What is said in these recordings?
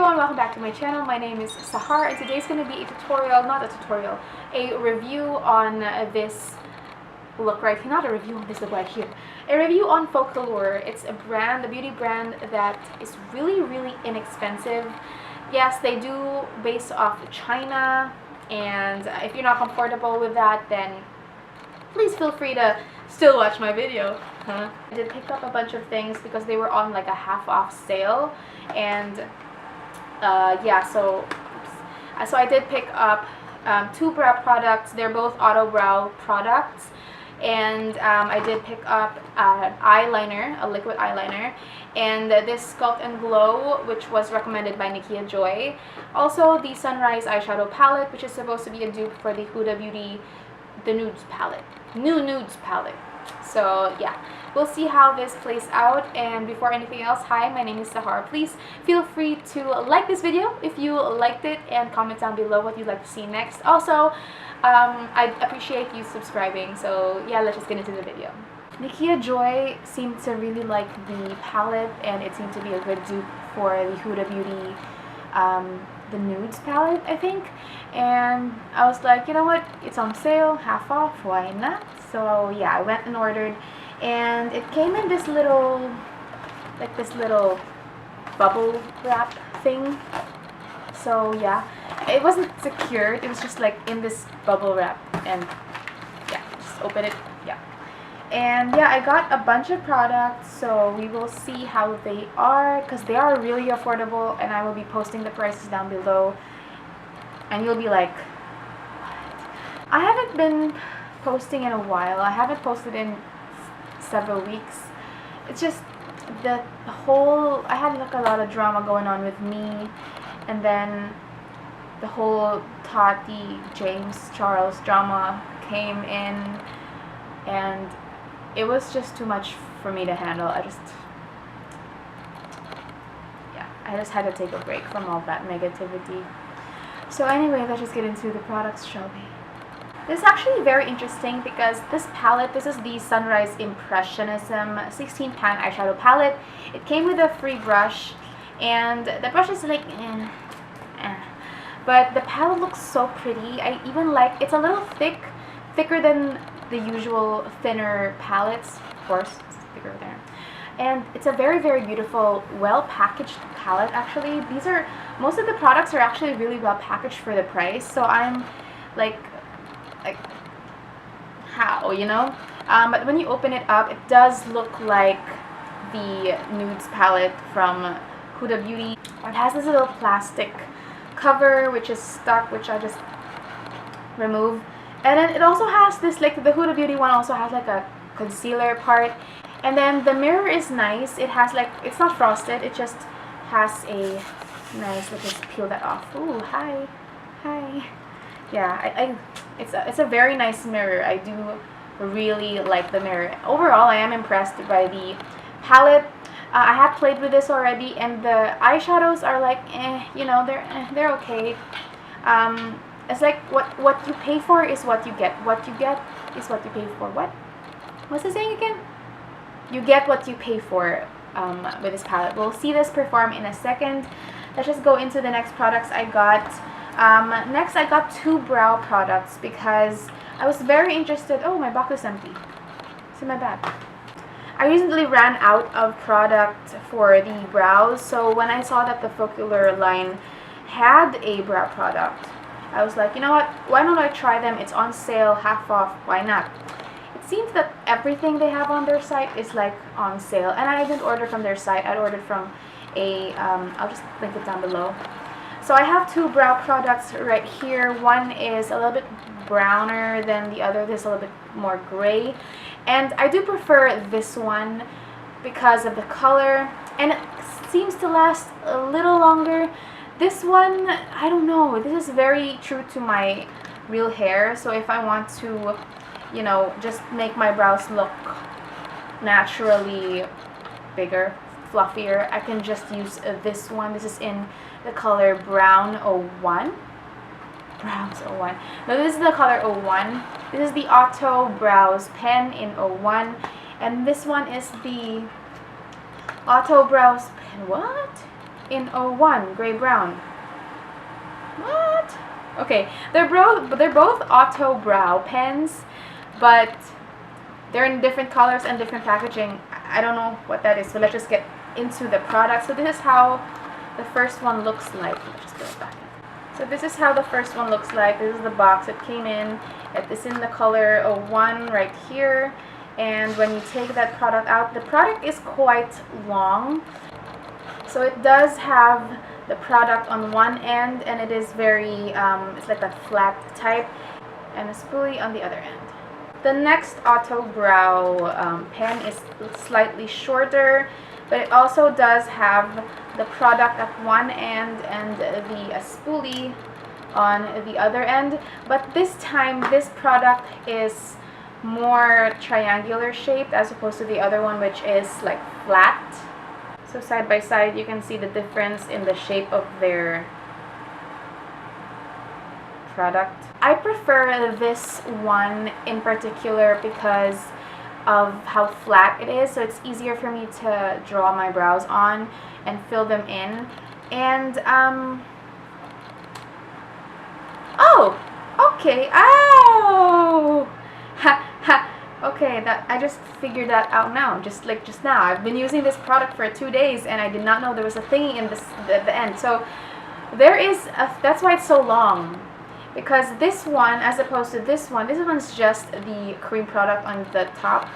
everyone, welcome back to my channel. My name is Sahar and today's going to be a tutorial, not a tutorial, a review on this look right here, not a review on this look right here, a review on Focallure. It's a brand, a beauty brand that is really inexpensive. Yes, they do based off China, and if you're not comfortable with that, then please feel free to still watch my video. I did pick up a bunch of things because they were on like a half off sale, and yeah, so I did pick up two brow products. They're both auto brow products, and I did pick up an eyeliner, a liquid eyeliner, and this Sculpt and Glow, which was recommended by Nikia Joy. Also the Sunrise eyeshadow palette, which is supposed to be a dupe for the Huda Beauty the Nudes palette, Nudes palette. So yeah, we'll see how this plays out. And before anything else, hi, my name is Sahar. Please feel free to like this video if you liked it, and comment down below what you'd like to see next. Also, I'd appreciate you subscribing. So yeah, let's just get into the video. Nikia Joy seemed to really like the palette, and it seemed to be a good dupe for the Huda Beauty the Nudes palette, I think. And I was like, you know what, it's on sale, half off, why not? So yeah, I went and ordered, and it came in this little, like this little bubble wrap thing. So yeah, it wasn't secured, it was just like in this bubble wrap, and yeah, just open it, yeah. And yeah, I got a bunch of products, so we will see how they are, because they are really affordable, and I will be posting the prices down below, and you'll be like, what? I haven't been posting in a while. I haven't posted in several weeks. It's just the whole, I had like a lot of drama going on with me, and then the whole Tati James Charles drama came in, and it was just too much for me to handle. I just had to take a break from all that negativity. So anyway, let's just get into the products, shall we? This is actually very interesting because this palette, this is the Sunrise Impressionism 16 pan eyeshadow palette. It came with a free brush, and the brush is like but the palette looks so pretty. I even like, it's a little thicker than the usual thinner palettes, of course, it's thicker there. And it's a very beautiful, well packaged palette. Actually, these are, most of the products are actually really well packaged for the price, so I'm like how, you know? But when you open it up, it does look like the Nudes palette from Huda Beauty. It has this little plastic cover which is stuck, which I just remove. And then it also has this, like the Huda Beauty one also has like a concealer part. And then the mirror is nice. It has like, it's not frosted, it just has a nice, let's just peel that off. Ooh, hi. Yeah, it's a very nice mirror. I do really like the mirror. Overall, I am impressed by the palette. I have played with this already, and the eyeshadows are like, you know, they're okay. It's like what you pay for is what you get. What you get is what you pay for. What's the saying again? You get what you pay for with this palette. We'll see this perform in a second. Let's just go into the next products I got. Next, I got two brow products because I was very interested. Oh, my box is empty. It's in my bag. I recently ran out of product for the brows, so when I saw that the Focallure line had a brow product, I was like, you know what, why don't I try them? It's on sale, half off, why not? It seems that everything they have on their site is like on sale, and I didn't order from their site. I ordered from a, I'll just link it down below. So I have two brow products right here. One is a little bit browner than the other. This is a little bit more gray, and I do prefer this one because of the color, and it seems to last a little longer. This one, I don't know, this is very true to my real hair, so if I want to, you know, just make my brows look naturally bigger, fluffier, I can just use this one. This is in the color Brown 01. Browns 01. No, this is the color 01. This is the Auto Brows pen in 01. And this one is the Auto Brows pen. What? in 01, gray brown. What? Okay, they're both auto brow pens, but they're in different colors and different packaging. I don't know what that is, so let's just get into the product. So this is how the first one looks like. Let's just put it back in. So this is how the first one looks like. This is the box it came in. It's in the color 01 right here. And when you take that product out, the product is quite long. So it does have the product on one end, and it is very, it's like a flat type, and a spoolie on the other end. The next Auto Brow pen is slightly shorter, but it also does have the product at one end and the spoolie on the other end. But this time, this product is more triangular shaped as opposed to the other one, which is like flat. So side by side, you can see the difference in the shape of their product. I prefer this one in particular because of how flat it is, so it's easier for me to draw my brows on and fill them in. And oh, okay. Oh, ha ha. Okay, that I just figured that out now, just now. I've been using this product for 2 days and I did not know there was a thingy in the end. So there is that's why it's so long, because this one, as opposed to this one's just the cream product on the top.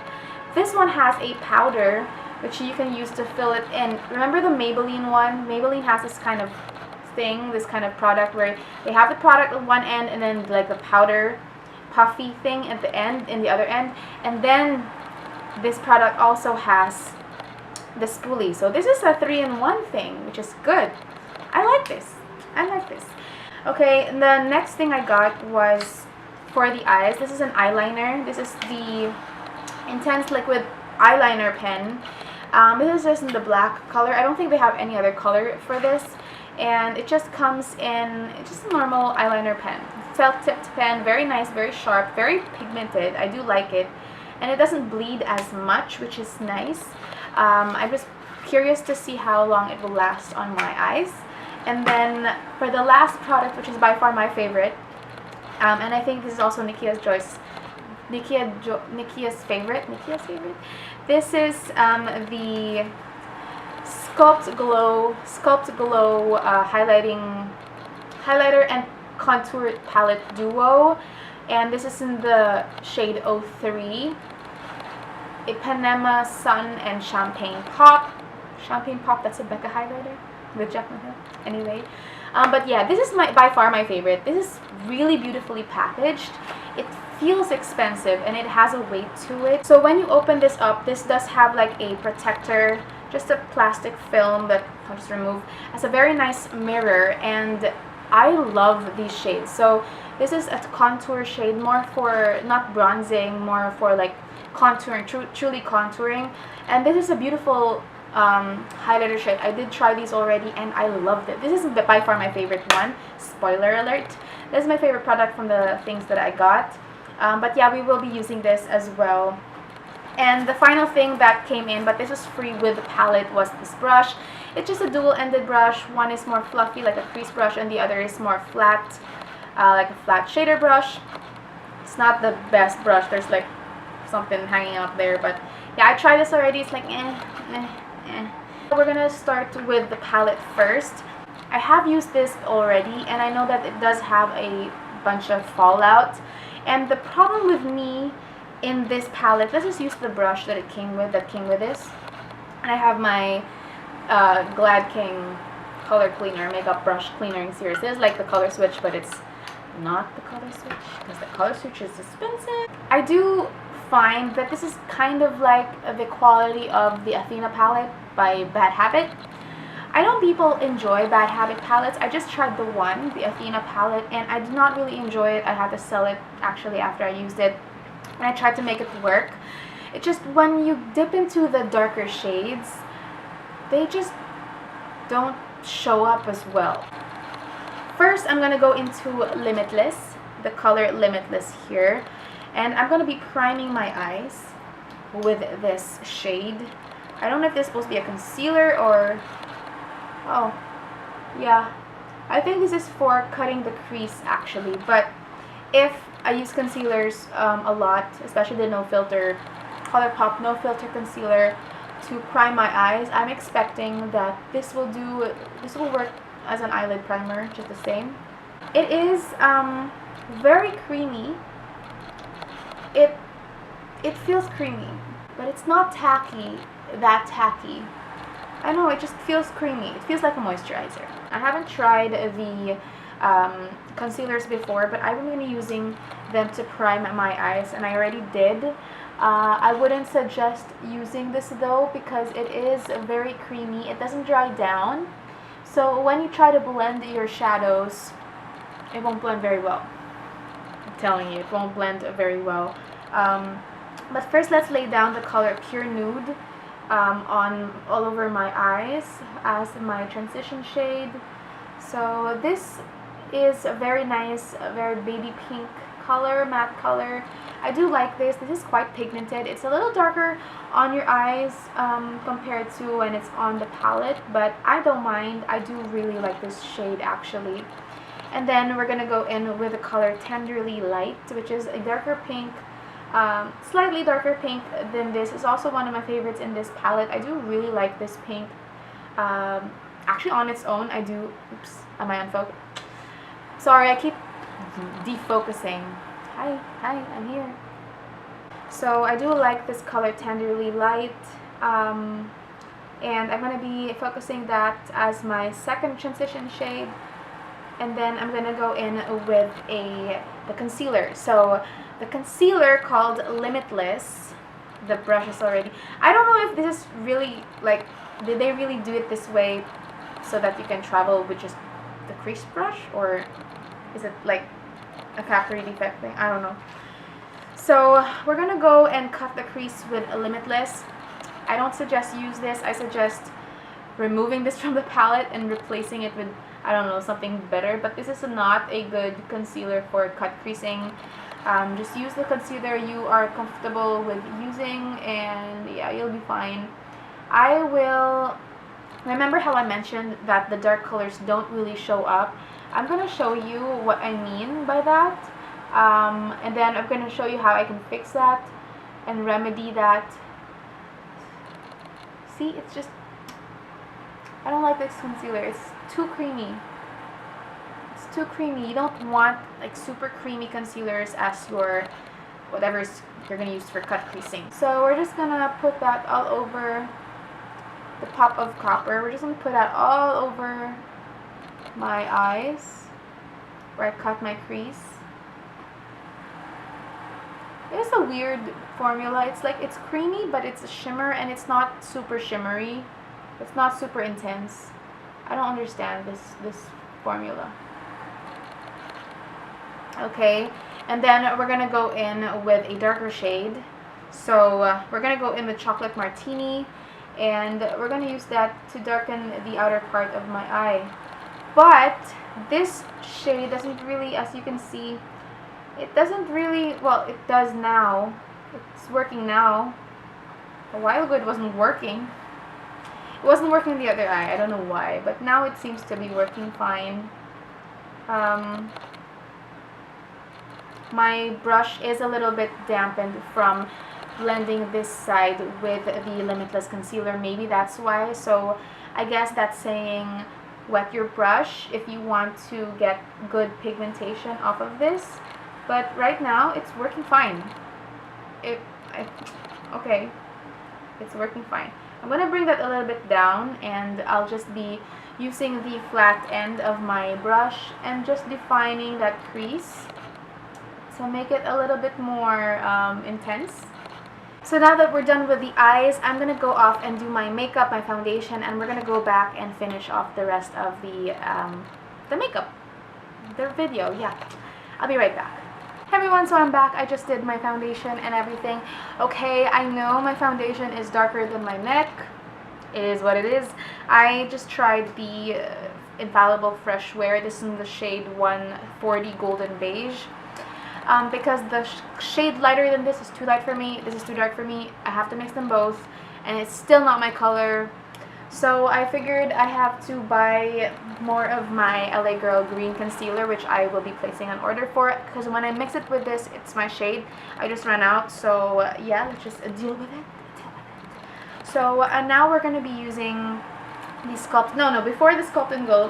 This one has a powder which you can use to fill it in. Remember the Maybelline one? Maybelline has this kind of thing, this kind of product where they have the product at one end and then like the powder puffy thing at the end, in the other end, and then this product also has the spoolie. So this is a 3-in-1 thing, which is good. I like this. Okay, the next thing I got was for the eyes. This is an eyeliner. This is the Intense Liquid Eyeliner pen. This is just in the black color. I don't think they have any other color for this, and it just comes in just a normal eyeliner pen. Felt tipped pen, very nice, very sharp, very pigmented. I do like it, and it doesn't bleed as much, which is nice. I'm just curious to see how long it will last on my eyes. And then for the last product, which is by far my favorite, and I think this is also Nikia's favorite. This is the Sculpt Glow highlighter and contour palette duo, and this is in the shade 03. Ipanema Sun and Champagne Pop. That's a Becca highlighter with Jack Hill. Anyway, but yeah, this is by far my favorite. This is really beautifully packaged. It feels expensive and it has a weight to it. So when you open this up, this does have like a protector, just a plastic film that I'll just remove. It's a very nice mirror, and I love these shades. So this is a contour shade, more for not bronzing, more for like contouring, truly contouring. And this is a beautiful highlighter shade. I did try these already and I loved it. This is by far my favorite one. Spoiler alert. This is my favorite product from the things that I got. But yeah, we will be using this as well. And the final thing that came in, but this was free with the palette, was this brush. It's just a dual-ended brush. One is more fluffy, like a crease brush, and the other is more flat, like a flat shader brush. It's not the best brush. There's like something hanging out there, but yeah, I tried this already. It's like We're gonna start with the palette first. I have used this already, and I know that it does have a bunch of fallout. And the problem with me in this palette, let's just use the brush that came with this. And I have my Glad King color cleaner, makeup brush cleaner series. This is like the color switch, but it's not the color switch because the color switch is expensive. I do find that this is kind of like the quality of the Athena palette by Bad Habit. I know people enjoy Bad Habit palettes. I just tried the Athena palette, and I did not really enjoy it. I had to sell it actually after I used it, and I tried to make it work. It just, when you dip into the darker shades, they just don't show up as well. First, I'm going to go into Limitless, the color Limitless here, and I'm going to be priming my eyes with this shade. I don't know if this is supposed to be a concealer or Oh, yeah. I think this is for cutting the crease actually, but if I use concealers a lot, especially the no filter, Colourpop no filter concealer to prime my eyes, I'm expecting that this will work as an eyelid primer just the same. It is very creamy. It feels creamy, but it's not tacky, that tacky. I don't know, it just feels creamy. It feels like a moisturizer. I haven't tried the concealers before, but I've been using them to prime my eyes, and I already did. I wouldn't suggest using this though because it is very creamy. It doesn't dry down. So when you try to blend your shadows, it won't blend very well. I'm telling you, it won't blend very well. But first, let's lay down the color Pure Nude on all over my eyes as my transition shade. So this is a very nice, very baby pink color, matte color. I do like this. This is quite pigmented. It's a little darker on your eyes compared to when it's on the palette, but I don't mind. I do really like this shade actually. And then we're gonna go in with the color Tenderly Light, which is a darker pink, slightly darker pink than this. It's also one of my favorites in this palette. I do really like this pink. Actually, on its own, I do. Oops, am I unfocused? Sorry, I keep defocusing. Hi, I'm here. So I do like this color Tenderly Light, and I'm gonna be focusing that as my second transition shade. And then I'm gonna go in with the concealer. So the concealer called Limitless. The brush is already. I don't know if this is really like. Did they really do it this way so that you can travel with just the crease brush, or is it like a factory defect thing? I don't know. So we're gonna go and cut the crease with Limitless. I don't suggest use this. I suggest removing this from the palette and replacing it with, I don't know, something better. But this is not a good concealer for cut creasing. Just use the concealer you are comfortable with using, and yeah, you'll be fine. I will remember how I mentioned that the dark colors don't really show up. I'm going to show you what I mean by that, and then I'm going to show you how I can fix that and remedy that. See, it's just, I don't like this concealer. It's too creamy. It's too creamy. You don't want like super creamy concealers as your whatever you're going to use for cut creasing. So we're just going to put that all over the pop of copper. We're just going to put that all over my eyes where I cut my crease. It's a weird formula. It's like, it's creamy, but it's a shimmer, and it's not super shimmery. It's not super intense. I don't understand this formula. Okay, and then we're gonna go in with a darker shade. So we're gonna go in with Chocolate Martini, and we're gonna use that to darken the outer part of my eye. But this shade doesn't really, as you can see, it doesn't really, well, it does now. It's working now. A while ago it wasn't working. It wasn't working in the other eye. I don't know why, but now it seems to be working fine. My brush is a little bit dampened from blending this side with the Limitless concealer. Maybe that's why. So I guess that's saying wet your brush if you want to get good pigmentation off of this. But right now it's working fine. Okay, it's working fine. I'm gonna bring that a little bit down, and I'll just be using the flat end of my brush and just defining that crease to make it a little bit more intense. So now that we're done with the eyes, I'm gonna go off and do my makeup, my foundation, and we're gonna go back and finish off the rest of the makeup, the video. Yeah, I'll be right back. Hey everyone, so I'm back. I just did my foundation and everything. Okay, I know my foundation is darker than my neck. It is what it is. I just tried the Infallible Fresh Wear. This is in the shade 140 Golden Beige. Because the shade lighter than this is too light for me. This is too dark for me. I have to mix them both, and it's still not my color. So I figured I have to buy more of my LA Girl green concealer, which I will be placing an order for, because when I mix it with this, it's my shade. I just ran out, so yeah, let's just deal with it. So now we're going to be using the Sculpt. No, before the Sculpt and Go,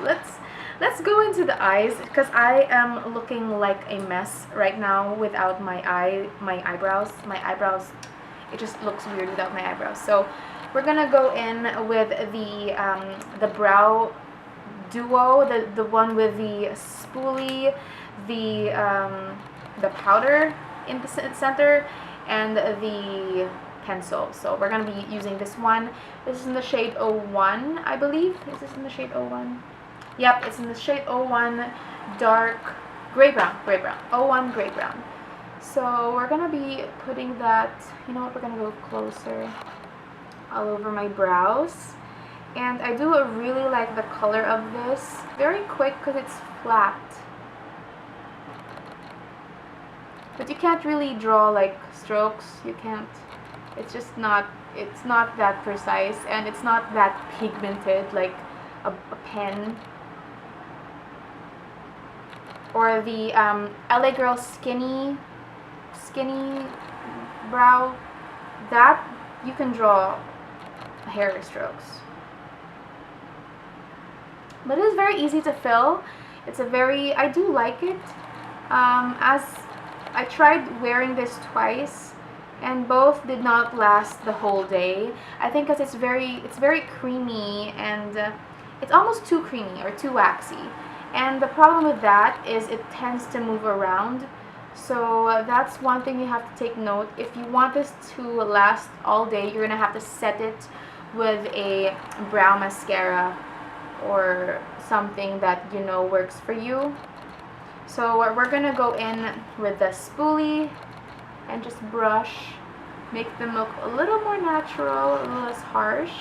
let's go into the eyes, because I am looking like a mess right now without my eyebrows. My eyebrows, it just looks weird without my eyebrows. So we're gonna go in with the brow duo, the one with the spoolie, the powder in the center, and the pencil. So we're gonna be using this one. This is in the shade 01, I believe. Is this in the shade 01? Yep, it's in the shade 01 dark gray brown. 01 gray brown. So we're gonna be putting that, you know what, we're gonna go closer, all over my brows. And I do really like the color of this. Very quick because it's flat. But you can't really draw like strokes. You can't. It's just not, it's not that precise, and it's not that pigmented like a pen. Or the LA Girl skinny brow, that you can draw hair strokes. But it is very easy to fill. It's a very, I do like it. As I tried wearing this twice, and both did not last the whole day. I think because it's very creamy, and it's almost too creamy or too waxy. And the problem with that is it tends to move around. So that's one thing you have to take note. If you want this to last all day, you're gonna have to set it with a brow mascara or something that you know works for you. So we're gonna go in with the spoolie and just brush, make them look a little more natural, a little less harsh.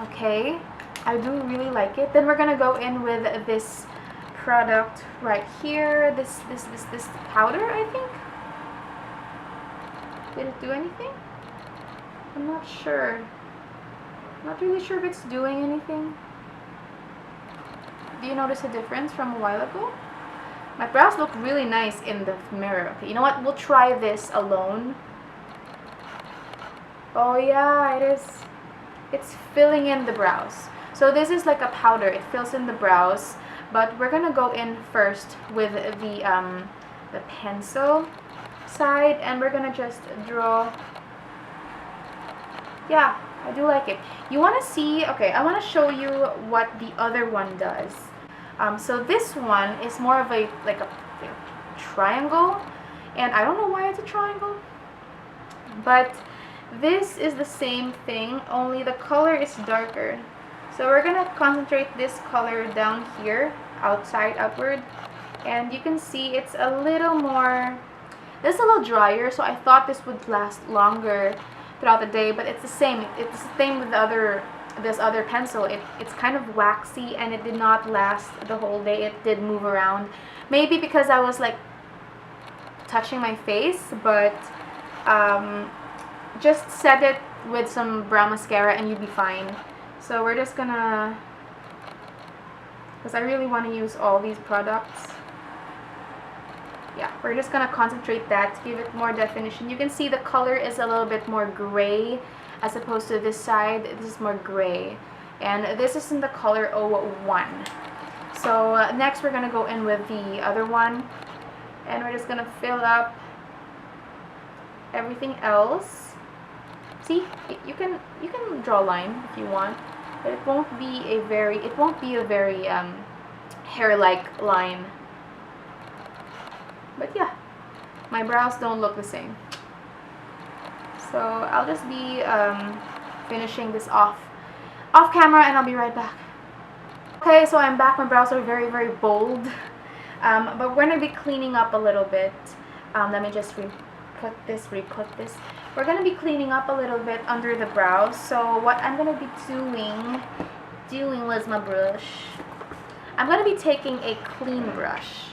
Okay, I do really like it. Then we're gonna go in with this product right here, this powder, I think. Did it do anything? I'm not sure. Not really sure if it's doing anything. Do you notice a difference from a while ago? My brows look really nice in the mirror. Okay, you know what? We'll try this alone. Oh yeah, it is. It's filling in the brows. So this is like a powder. It fills in the brows. But we're gonna go in first with the pencil side, and we're gonna just draw. Yeah, I do like it. You want to see? Okay, I want to show you what the other one does. So this one is more of a like a triangle, and I don't know why it's a triangle, but this is the same thing, only the color is darker. So we're gonna concentrate this color down here, outside, upward, and you can see it's a little more, this is a little drier, so I thought this would last longer throughout the day, but it's the same. It's the same with this other pencil. It's kind of waxy, and it did not last the whole day. It did move around, maybe because I was like touching my face, but just set it with some brow mascara and you'd be fine. So we're just gonna, because I really want to use all these products. Yeah, we're just gonna concentrate that to give it more definition. You can see the color is a little bit more gray as opposed to this side. This is more gray, and this is in the color 01. So next we're gonna go in with the other one, and we're just gonna fill up everything else. See, you can draw a line if you want, but it won't be a very hair-like line. But yeah, my brows don't look the same. So I'll just be finishing this off camera, and I'll be right back. Okay, so I'm back. My brows are very bold, but we're gonna be cleaning up a little bit. Let me just re-put this. We're gonna be cleaning up a little bit under the brows. So what I'm gonna be doing with my brush, I'm gonna be taking a clean brush.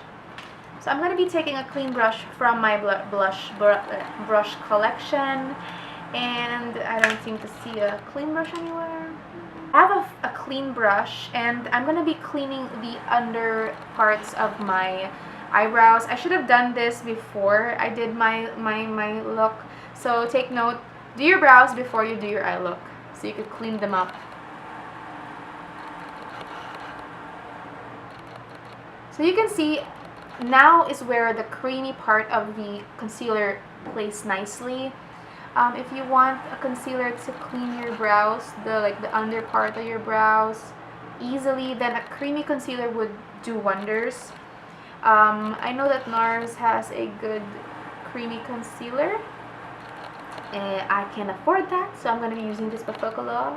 So I'm going to be taking a clean brush from my brush collection, And I don't seem to see a clean brush anywhere. I have a clean brush, and I'm going to be cleaning the under parts of my eyebrows. I should have done this before I did my look. So take note, do your brows before you do your eye look, so you could clean them up. So you can see, now is where the creamy part of the concealer plays nicely. If you want a concealer to clean your brows, the under part of your brows easily, then a creamy concealer would do wonders. I know that NARS has a good creamy concealer, and I can afford that, so I'm going to be using this by Focallure.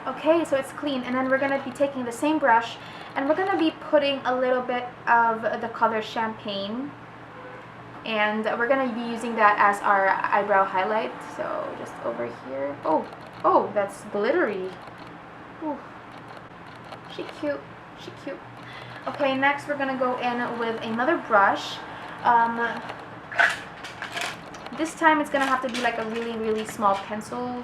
Okay, so it's clean, and then we're going to be taking the same brush, and we're going to be putting a little bit of the color Champagne, and we're going to be using that as our eyebrow highlight. So just over here. Oh, that's glittery. Ooh. She cute. Okay, next we're going to go in with another brush. This time it's going to have to be like a really small pencil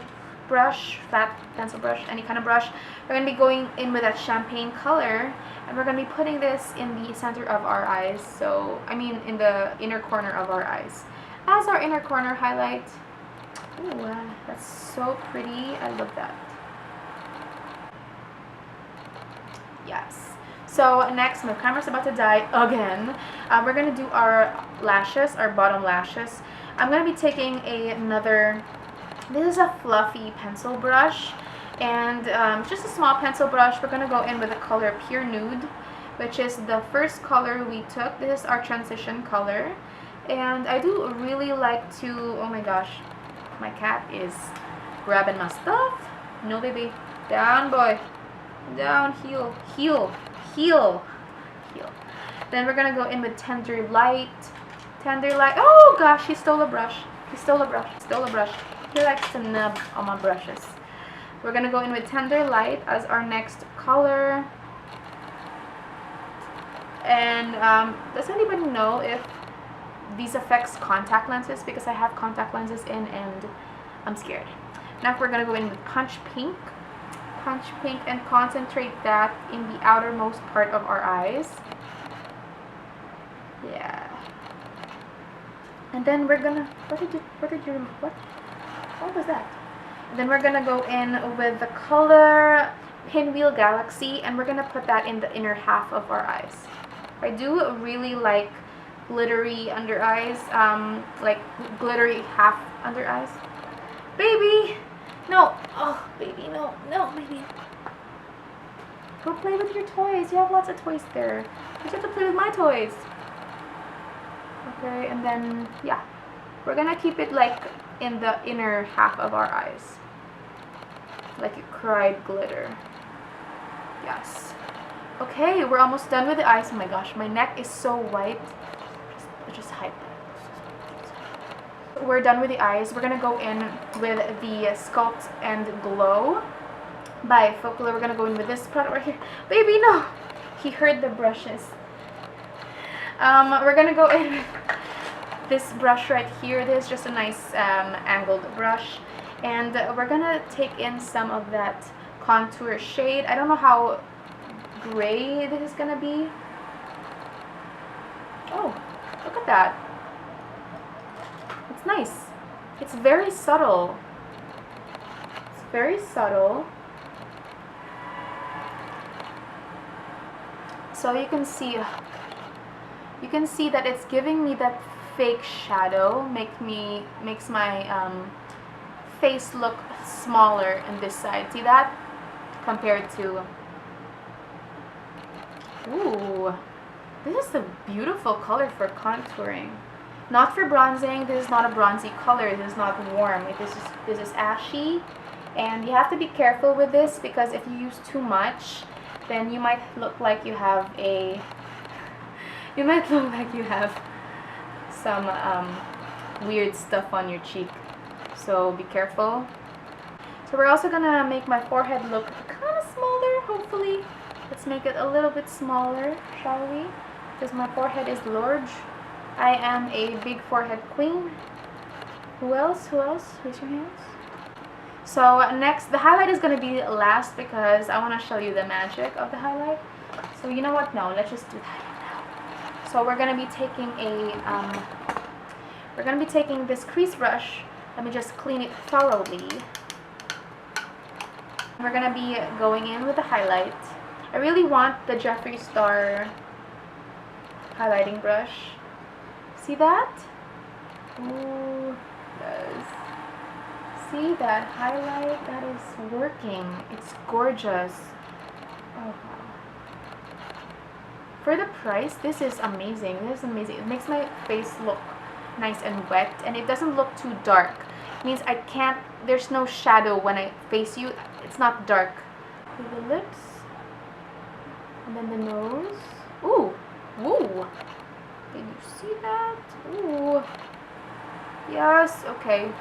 brush, flat pencil brush, any kind of brush. We're going to be going in with that Champagne color, and we're going to be putting this in the center of our eyes, so I mean in the inner corner of our eyes as our inner corner highlight. Ooh, that's so pretty. I love that. Yes. So next, my camera's about to die again. We're going to do our lashes, our bottom lashes. I'm going to be taking another, this is a fluffy pencil brush, and just a small pencil brush. We're going to go in with the color Pure Nude, which is the first color we took. This is our transition color, and I do really like to, oh my gosh, my cat is grabbing my stuff. No, baby. Down, boy. Down, heel. Then we're going to go in with Tender Light. Oh gosh, he stole a brush. He likes to nub on my brushes. We're going to go in with Tender Light as our next color. And does anybody know if these affects contact lenses? Because I have contact lenses in and I'm scared. Now we're going to go in with Punch Pink, and concentrate that in the outermost part of our eyes. Yeah. And then we're gonna, what was that? And then we're gonna go in with the color Pinwheel Galaxy, and we're gonna put that in the inner half of our eyes. I do really like glittery under eyes, like glittery half under eyes. Baby! No! Oh, baby, no, baby. Go play with your toys. You have lots of toys there. You just have to play with my toys. Okay, and then, yeah. We're gonna keep it like in the inner half of our eyes. Like it cried glitter. Yes. Okay, we're almost done with the eyes. Oh my gosh, my neck is so white. Just hype. We're done with the eyes. We're gonna go in with the Sculpt and Glow by Focallure. We're gonna go in with this product right here. Baby, no! He heard the brushes. We're gonna go in with this brush right here. This is just a nice angled brush, and we're gonna take in some of that contour shade. I don't know how gray this is gonna be. Oh, look at that. It's nice. It's very subtle. It's very subtle. So you can see that it's giving me that fake shadow, makes my face look smaller in this side. See that? Compared to, ooh, this is a beautiful color for contouring. Not for bronzing. This is not a bronzy color. This is not warm. This is ashy, and you have to be careful with this, because if you use too much, then you might look like you have a, some weird stuff on your cheek. So be careful. So we're also gonna make my forehead look kind of smaller, hopefully. Let's make it a little bit smaller, shall we? Because my forehead is large. I am a big forehead queen. Who else? Who else? Raise your hands. So next, the highlight is going to be last because I want to show you the magic of the highlight. So you know what? No, let's just do that now. So we're going to be taking this crease brush. Let me just clean it thoroughly. We're going to be going in with the highlight. I really want the Jeffree Star highlighting brush. See that? Ooh, yes. See that highlight? That is working. It's gorgeous. Oh wow. For the price, this is amazing. This is amazing. It makes my face look nice and wet, and it doesn't look too dark. It means I can't, there's no shadow when I face you. It's not dark. Okay, the lips. And then the nose. Ooh. Ooh. Can you see that? Ooh. Yes. Okay.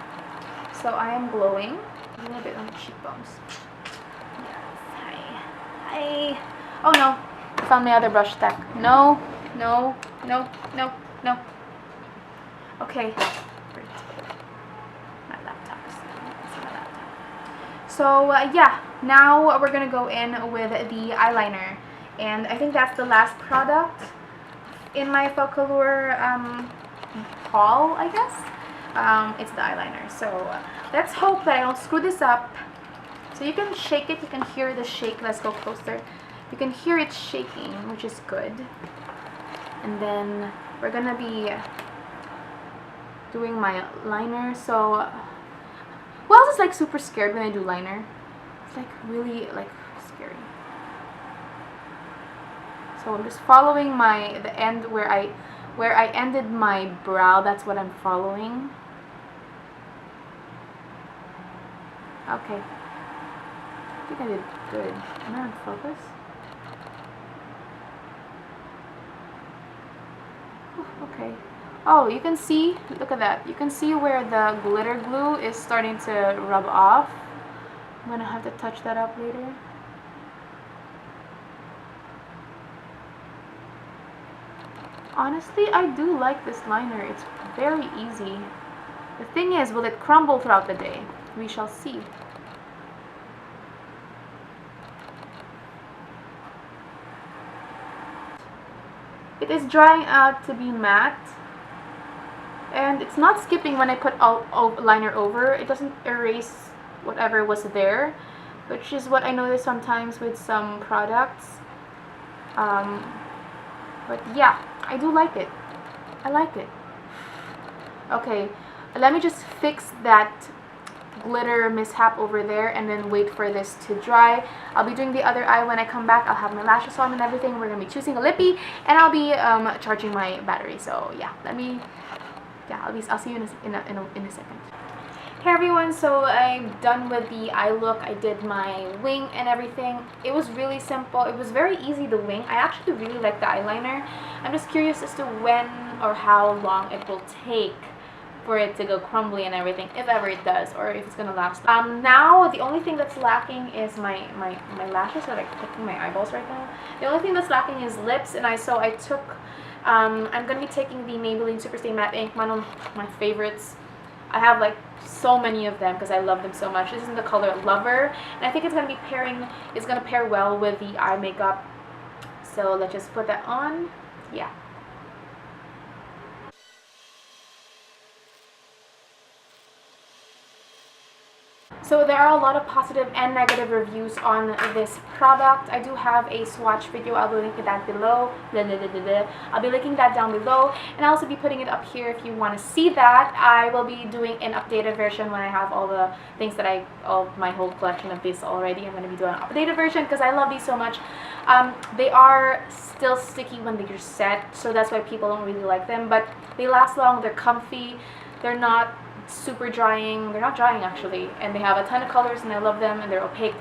So I am glowing. A little bit on the cheekbones. Yes. Hi. Hi. Oh no. I found my other brush stack. No. No. No. No. No. Okay. My laptop. So yeah. Now we're gonna go in with the eyeliner. And I think that's the last product in my Focallure haul, I guess. It's the eyeliner. So let's hope that I don't screw this up. So you can shake it. You can hear the shake. Let's go closer. You can hear it shaking, which is good. And then we're going to be doing my liner. So who else is like super scared when I do liner? It's like really like scary. So I'm just following the end where I ended my brow. That's what I'm following. Okay. I think I did good. Am I on focus? Oh, okay. Oh, you can see, look at that. You can see where the glitter glue is starting to rub off. I'm gonna have to touch that up later. Honestly, I do like this liner. It's very easy. The thing is, will it crumble throughout the day? We shall see. It is drying out to be matte. And it's not skipping when I put liner over. It doesn't erase whatever was there, which is what I notice sometimes with some products. But yeah, I do like it. I like it. Okay, let me just fix that glitter mishap over there and then wait for this to dry. I'll be doing the other eye when I come back. I'll have my lashes on and everything. We're gonna be choosing a lippy, and I'll be charging my battery. So yeah, I'll see you in a second. Hey everyone, so I'm done with the eye look. I did my wing and everything. It was really simple. It was very easy, the wing. I actually really like the eyeliner. I'm just curious as to when or how long it will take for it to go crumbly and everything, if ever it does, or if it's gonna last. Now the only thing that's lacking is my lashes are like touching my eyeballs right now. The only thing that's lacking is lips, and so I took I'm gonna be taking the Maybelline Superstay Matte Ink, one of my favorites. I have like so many of them because I love them so much. This is in the color Lover, and I think it's gonna pair well with the eye makeup. So let's just put that on. Yeah. So there are a lot of positive and negative reviews on this product. I do have a swatch video. I'll be linking that below. I'll be linking that down below, and I'll also be putting it up here if you want to see that. I will be doing an updated version when I have all the things that my whole collection of these already. I'm going to be doing an updated version because I love these so much. They are still sticky when they're set, so that's why people don't really like them, but they last long, they're comfy, they're not super drying. They're not drying actually, and they have a ton of colors, and I love them, and they're opaque.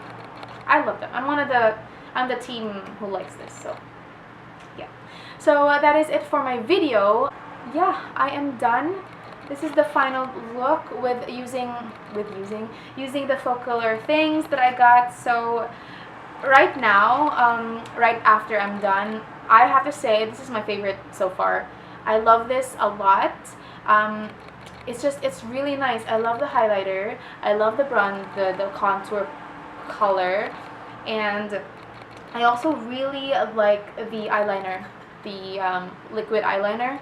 I love them. I'm the team who likes this. So yeah, so that is it for my video. Yeah, I am done. This is the final look with using the Focallure things that I got. So right now, right after I'm done, I have to say this is my favorite so far. I love this a lot. it's really nice. I love the highlighter. I love the brown, the contour color, and I also really like the eyeliner, the liquid eyeliner.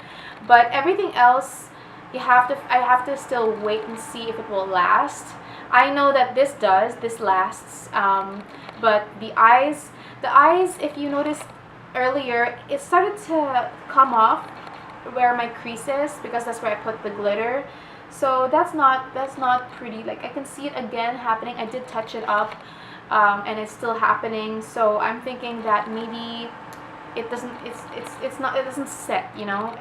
But everything else, I have to still wait and see if it will last. I know that this lasts, but the eyes, if you notice earlier, it started to come off where my crease is, because that's where I put the glitter. So that's not pretty. Like, I can see it again happening. I did touch it up, and it's still happening. So I'm thinking that maybe it doesn't, it doesn't set, you know.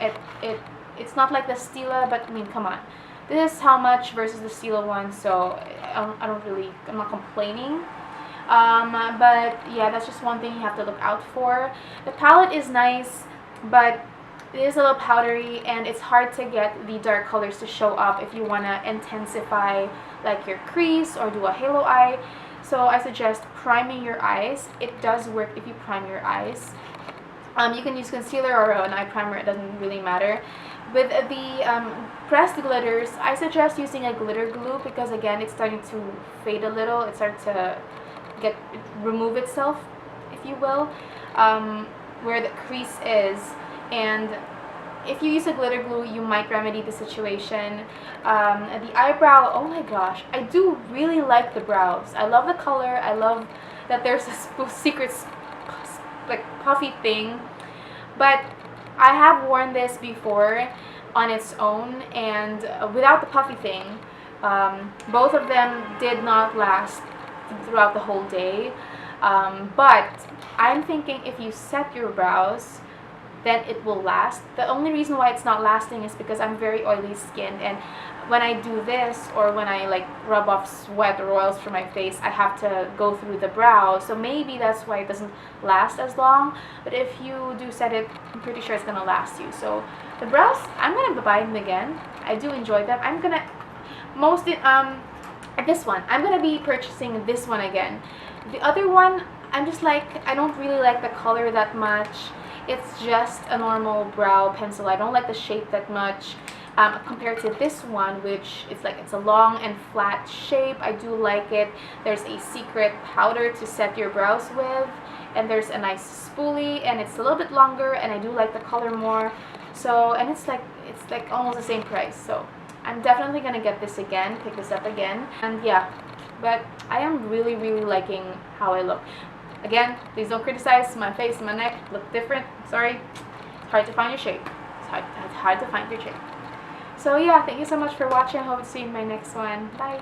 It's not like the Stila, but I mean, come on, this is how much versus the Stila one, so I'm not complaining. But yeah, that's just one thing you have to look out for. The palette is nice, but it is a little powdery, and it's hard to get the dark colors to show up if you want to intensify like your crease or do a halo eye. So I suggest priming your eyes. It does work if you prime your eyes. You can use concealer or an eye primer, it doesn't really matter. With the pressed glitters, I suggest using a glitter glue, because again, it's starting to fade a little. It's starting to remove itself, if you will, where the crease is. And if you use a glitter glue, you might remedy the situation. The eyebrow, oh my gosh, I do really like the brows. I love the color. I love that there's a secret like puffy thing, but I have worn this before on its own, and without the puffy thing, both of them did not last throughout the whole day. But I'm thinking if you set your brows, then it will last. The only reason why it's not lasting is because I'm very oily skinned, and when I do this, or when I like rub off sweat or oils from my face, I have to go through the brow. So maybe that's why it doesn't last as long. But if you do set it, I'm pretty sure it's gonna last you. So the brows, I'm gonna buy them again. I do enjoy them. I'm gonna this one, I'm gonna be purchasing this one again. The other one, I'm just like, I don't really like the color that much. It's just a normal brow pencil. I don't like the shape that much. Compared to this one, which it's a long and flat shape. I do like it. There's a secret powder to set your brows with, and there's a nice spoolie, and it's a little bit longer, and I do like the color more. So, and it's like almost the same price. So I'm definitely gonna get this again, pick this up again. And yeah, but I am really liking how I look. Again, please don't criticize my face and my neck look different. Sorry, it's hard to find your shape. It's hard to find your shape. So yeah, thank you so much for watching. I hope to see you in my next one. Bye.